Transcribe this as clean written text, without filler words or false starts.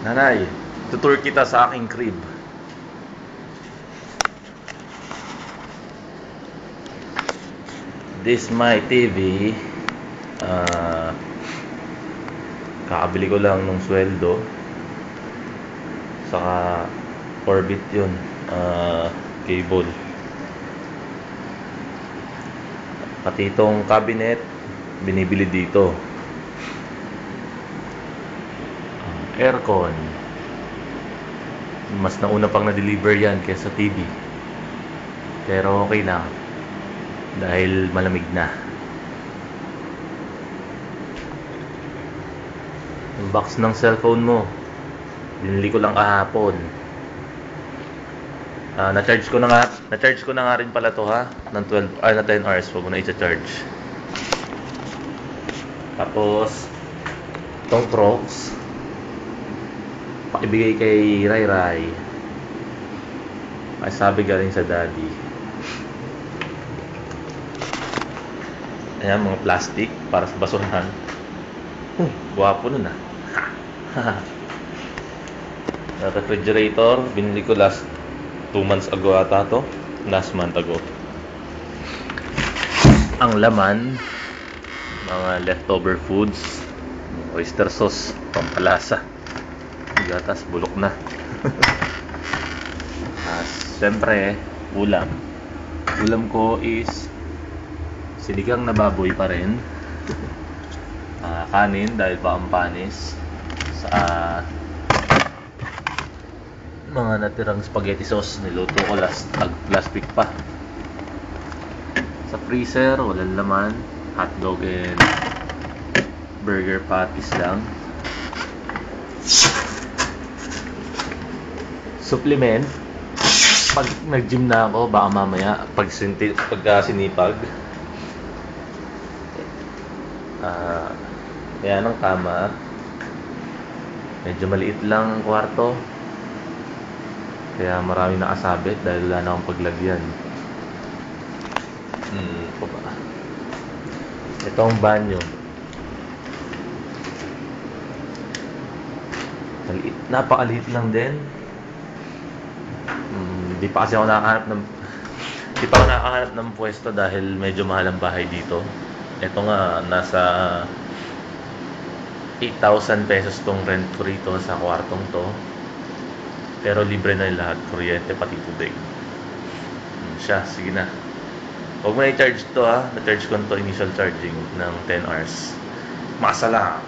Nanay, tutur kita sa aking crib. This my TV. Kakabili ko lang nung sweldo. Saka Orbit yun. Cable. Pati itong cabinet binibili dito. Aircon. Mas nauna pang na-deliver yan kaysa TV. Pero okay lang. Dahil malamig na. Yung box ng cellphone mo, binili ko lang kahapon. Na-charge ko na nga rin pala to ha, ng 10 hours. Huwag mo na i-charge. Tapos itong Crocs, pakibigay kay Rai Rai. Ay sabi galing sa daddy. Ayan, mga plastic para sa basurahan. Guwapo nun ah. Refrigerator, binili ko last 2 months ago ata to. Last month ago. Ang laman, mga leftover foods, oyster sauce, pampalasa. Gatas, bulok na. Siyempre, ulam. Ulam ko is sinigang na baboy pa rin. Kanin dahil pa ang panis. Sa mga natirang spaghetti sauce, niluto ko last week pa. Sa freezer, walang laman. Hotdog and burger patties lang. Supplement, pag nag-gym na ako, baka mamaya pagka sinipag, kaya ng kama, medyo maliit lang ang kwarto, kaya maraming nakasabit dahil wala na akong paglagyan. Ito ba? Ito ang banyo. Napakaliit lang din. Di pa ako nakahanap ng pwesto dahil medyo mahal ang bahay dito. Ito nga, nasa 8,000 pesos tong rent ko rito sa kwartong to. Pero libre na yung lahat, kuryente pati tubig. Siya, sige na. Huwag mo na i-charge to ha. Na-charge ko to initial charging ng 10 hours. Masala.